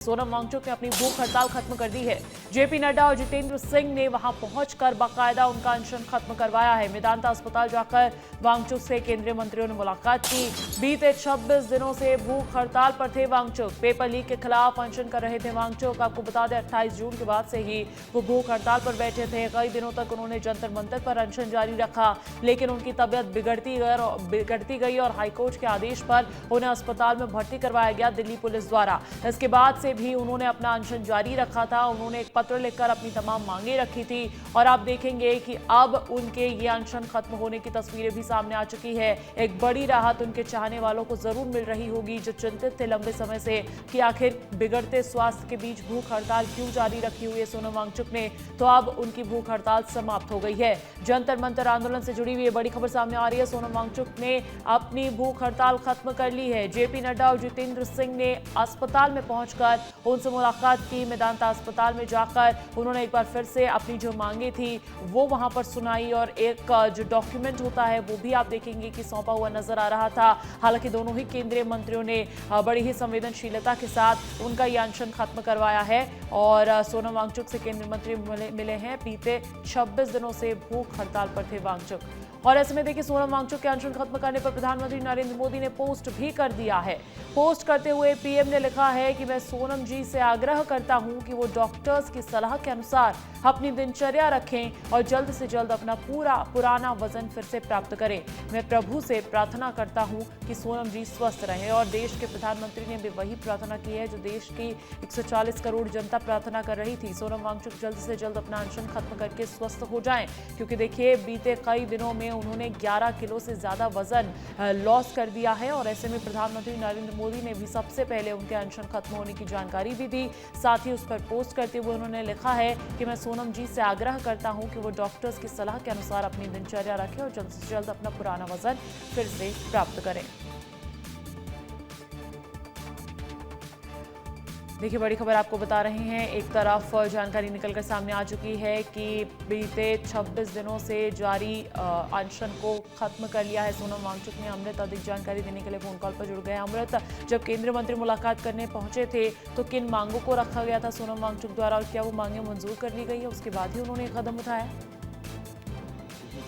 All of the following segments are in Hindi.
सोनम वांगचुक ने अपनी भूख हड़ताल खत्म कर दी है। जेपी नड्डा और जितेंद्र सिंह ने वहां पहुंचकर बाकायदा उनका अनशन खत्म करवाया है। मेदांता अस्पताल जाकर वांगचुक से केंद्रीय मंत्रियों ने मुलाकात की। बीते 26 दिनों से भूख हड़ताल पर थे वांगचुक। पेपर लीक के खिलाफ अनशन कर रहे थे वांगचुक। आपको बता दें 28 जून के बाद से ही वो भूख हड़ताल पर बैठे थे। कई दिनों तक उन्होंने जंतर मंतर पर अनशन जारी रखा, लेकिन उनकी तबियत बिगड़ती गई और हाईकोर्ट के आदेश पर उन्हें अस्पताल में भर्ती करवाया गया दिल्ली पुलिस द्वारा। इसके बाद से भी उन्होंने अपना अनशन जारी रखा था। उन्होंने एक पत्र लिखकर अपनी तमाम मांगे रखी थी और आप देखेंगे कि अब उनके ये अनशन खत्म होने की तस्वीरें भी सामने आ चुकी है। एक बड़ी राहत उनके चाहने वालों को जरूर मिल रही होगी, जो चिंतित थे लंबे समय से कि आखिर बिगड़ते स्वास्थ्य के बीच भूख हड़ताल क्यों जारी रखी हुई है सोनम वांगचुक ने। तो अब उनकी भूख हड़ताल समाप्त हो गई है। जंतर मंतर आंदोलन से जुड़ी हुई ये बड़ी खबर सामने आ रही है। सोनम वांगचुक ने अपनी भूख हड़ताल खत्म कर ली है। जेपी नड्डा और जितेंद्र सिंह ने अस्पताल में पहुंचकर उनसे मुलाकात की। मेदांता अस्पताल में जाकर उन्होंने एक बार फिर से अपनी जो मांगे थी वो वहां पर सुनाई और एक जो डॉक्यूमेंट होता है वो भी आप देखेंगे कि सौंपा हुआ नजर आ रहा था। हालांकि दोनों ही केंद्रीय मंत्रियों ने बड़ी ही संवेदनशीलता के साथ उनका ये अनशन खत्म करवाया है और सोनम वांगचुक से केंद्रीय मंत्री मिले हैं। बीते 26 दिनों से भूख हड़ताल पर थे वांगचुक और ऐसे में देखिए सोनम वांगचुक के अनशन खत्म करने पर प्रधानमंत्री नरेंद्र मोदी ने पोस्ट भी कर दिया है। पोस्ट करते हुए पीएम ने लिखा है कि मैं सोनम जी से आग्रह करता हूं कि वो डॉक्टर्स की सलाह के अनुसार अपनी दिनचर्या रखें और जल्द से जल्द अपना पुराना वजन फिर से प्राप्त करें। मैं प्रभु से प्रार्थना करता हूं कि सोनम जी स्वस्थ रहें और देश के प्रधानमंत्री ने भी वही प्रार्थना की है जो देश की 140 करोड़ जनता प्रार्थना कर रही थी। सोनम वांगचुक जल्द से जल्द अपना अनशन खत्म करके स्वस्थ हो जाएं, क्योंकि देखिए बीते कई दिनों में उन्होंने 11 किलो से ज्यादा वजन लॉस कर दिया है और ऐसे में प्रधानमंत्री नरेंद्र मोदी ने भी सबसे पहले उनके अनशन खत्म होने की जानकारी भी दी। साथ ही उस पर पोस्ट करते हुए उन्होंने लिखा है कि मैं सोनम जी से आग्रह करता हूं कि वो डॉक्टर्स की सलाह के अनुसार अपनी दिनचर्या रखें और जल्द से जल्द अपना पुराना वजन फिर से प्राप्त करें। देखिए बड़ी खबर आपको बता रहे हैं। एक तरफ जानकारी निकलकर सामने आ चुकी है कि बीते 26 दिनों से जारी अनशन को खत्म कर लिया है सोनम वांगचुक ने। अमृत अधिक जानकारी देने के लिए फोन कॉल पर जुड़ गए। अमृत, जब केंद्रीय मंत्री मुलाकात करने पहुंचे थे तो किन मांगों को रखा गया था सोनम वांगचुक द्वारा और क्या वो मांगे मंजूर कर ली गई है, उसके बाद ही उन्होंने कदम उठाया?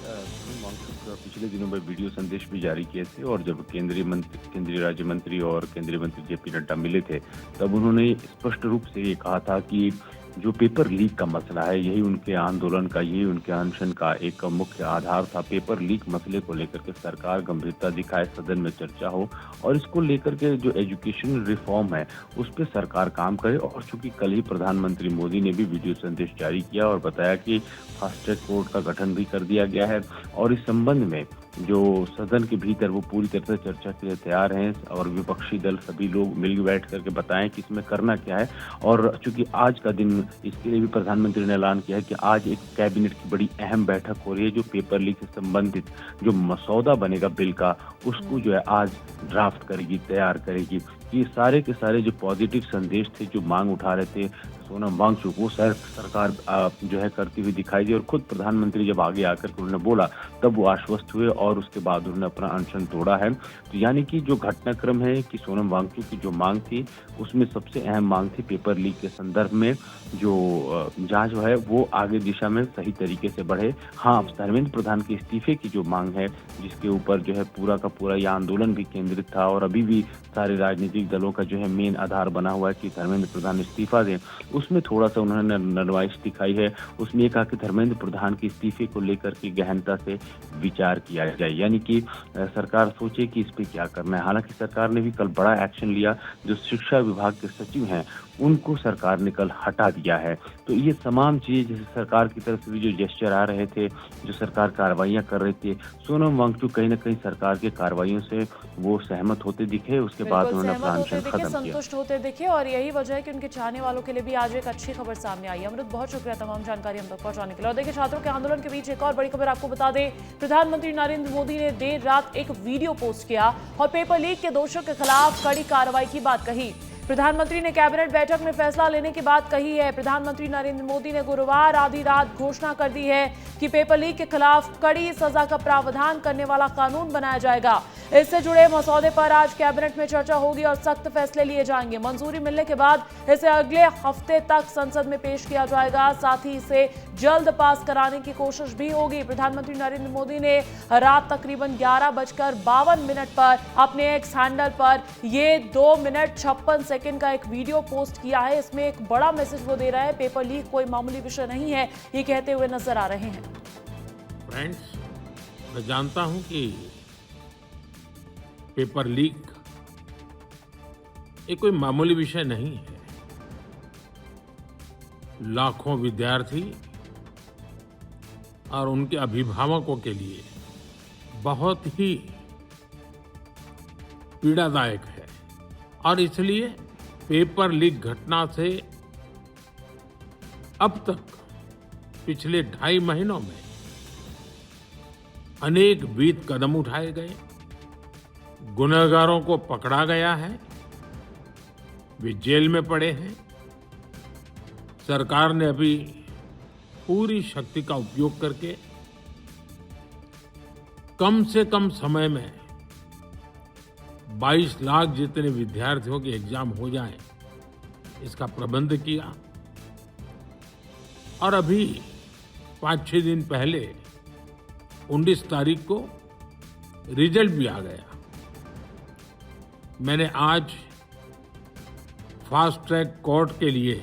सोनम वांगचुक पिछले दिनों में वीडियो संदेश भी जारी किए थे और जब केंद्रीय राज्य मंत्री और केंद्रीय मंत्री जेपी नड्डा मिले थे तब उन्होंने स्पष्ट रूप से ये कहा था कि जो पेपर लीक का मसला है यही उनके आंदोलन का, यही उनके अनशन का एक मुख्य आधार था। पेपर लीक मसले को लेकर के सरकार गंभीरता दिखाए, सदन में चर्चा हो और इसको लेकर के जो एजुकेशन रिफॉर्म है उस पर सरकार काम करे। और चूंकि कल ही प्रधानमंत्री मोदी ने भी वीडियो संदेश जारी किया और बताया कि फास्ट ट्रैक कोर्ट का गठन भी कर दिया गया है और इस संबंध में जो सदन के भीतर वो पूरी तरह से चर्चा के लिए तैयार हैं और विपक्षी दल सभी लोग मिल बैठ करके बताएं कि इसमें करना क्या है। और चूंकि आज का दिन इसके लिए भी प्रधानमंत्री ने ऐलान किया है कि आज एक कैबिनेट की बड़ी अहम बैठक हो रही है जो पेपर लीक से संबंधित जो मसौदा बनेगा बिल का उसको जो है आज ड्राफ्ट करेगी, तैयार करेगी। ये सारे के सारे जो पॉजिटिव संदेश थे, जो मांग उठा रहे थे सोनम वांगचुक, वो सरकार जो है करती हुई दिखाई दी और खुद प्रधानमंत्री जब आगे आकर के उन्होंने बोला तब वो आश्वस्त हुए और उसके बाद उन्होंने अपना अनशन तोड़ा है। तो यानी कि जो घटनाक्रम है कि सोनम वांगचुक की जो मांग थी उसमें सबसे अहम मांग थी पेपर लीक के संदर्भ में जो जांच है वो आगे दिशा में सही तरीके से बढ़े। हाँ, धर्मेंद्र प्रधान के इस्तीफे की जो मांग है जिसके ऊपर जो है पूरा का पूरा यह आंदोलन भी केंद्रित था और अभी भी सारे राजनीतिक दलों का जो है मेन आधार बना हुआ है कि धर्मेंद्र प्रधान इस्तीफा दें, उसमें थोड़ा सा उन्होंने नरमाइश दिखाई है। उसने कहा कि धर्मेंद्र प्रधान के इस्तीफे को लेकर के गहनता से विचार किया जाए, यानी कि सरकार सोचे कि इस पे क्या करना है। हालांकि सरकार ने भी कल बड़ा एक्शन लिया। जो शिक्षा विभाग के सचिव हैं उनको सरकार ने कल हटा दिया है। तो ये तमाम चीजें जैसे सरकार की तरफ से भी जो जेस्चर आ रहे थे, जो सरकार कार्रवाइयां कर रही थी, सोनम वांगचुक कहीं ना कहीं सरकार के कार्रवाइयों से वो सहमत होते दिखे। उसके बाद उन्होंने अपना अनशन खत्म किया, संतुष्ट होते दिखे और यही वजह है कि उनके चाहने वालों के लिए भी आज एक अच्छी खबर सामने आई है। अमृत, बहुत शुक्रिया तमाम जानकारी हम तक पहुंचाने के लिए। और देखिए छात्रों के आंदोलन के बीच एक और बड़ी खबर आपको बता दें। प्रधानमंत्री नरेंद्र मोदी ने देर रात एक वीडियो पोस्ट किया और पेपर लीक के दोषियों के खिलाफ कड़ी कार्रवाई की बात कही। प्रधानमंत्री ने कैबिनेट बैठक में फैसला लेने की बात कही है। प्रधानमंत्री नरेंद्र मोदी ने गुरुवार आधी रात घोषणा कर दी है कि पेपर लीक के खिलाफ कड़ी सजा का प्रावधान करने वाला कानून बनाया जाएगा। इससे जुड़े मसौदे पर आज कैबिनेट में चर्चा होगी और सख्त फैसले लिए जाएंगे। मंजूरी मिलने के बाद इसे अगले हफ्ते तक संसद में पेश किया जाएगा। साथ ही इसे जल्द पास कराने की कोशिश भी होगी। प्रधानमंत्री नरेंद्र मोदी ने रात तकरीबन 11:52 पर अपने एक्स हैंडल पर ये 2 मिनट 56 सेकंड का एक वीडियो पोस्ट किया है। इसमें एक बड़ा मैसेज वो दे रहा है, पेपर लीक कोई मामूली विषय नहीं है, ये कहते हुए नजर आ रहे हैं। फ्रेंड्स, मैं जानता हूं कि पेपर लीक ये कोई मामूली विषय नहीं है। लाखों विद्यार्थी और उनके अभिभावकों के लिए बहुत ही पीड़ादायक है और इसलिए पेपर लीक घटना से अब तक पिछले 2.5 महीनों में अनेक विध कदम उठाए गए, गुनहगारों को पकड़ा गया है, वे जेल में पड़े हैं। सरकार ने अभी पूरी शक्ति का उपयोग करके कम से कम समय में 22 लाख जितने विद्यार्थियों के एग्जाम हो जाएं, इसका प्रबंध किया। और अभी 5-6 दिन पहले 19 तारीख को रिजल्ट भी आ गया। मैंने आज फास्ट ट्रैक कोर्ट के लिए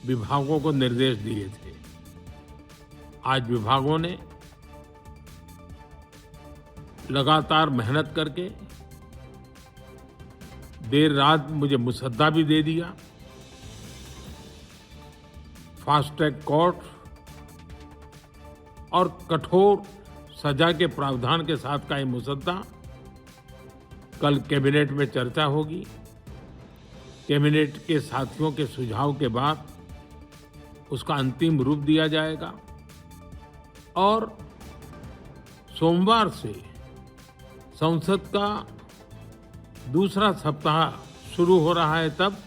विभागों को निर्देश दिए थे। आज विभागों ने लगातार मेहनत करके देर रात मुझे मुसद्दा भी दे दिया। फास्ट ट्रैक कोर्ट और कठोर सजा के प्रावधान के साथ का ये मुसद्दा कल कैबिनेट में चर्चा होगी। कैबिनेट के साथियों के सुझाव के बाद उसका अंतिम रूप दिया जाएगा और सोमवार से संसद का दूसरा सप्ताह शुरू हो रहा है। तब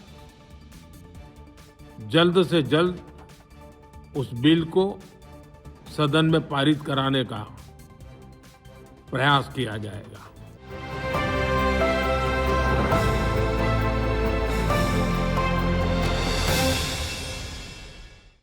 जल्द से जल्द उस बिल को सदन में पारित कराने का प्रयास किया जाएगा।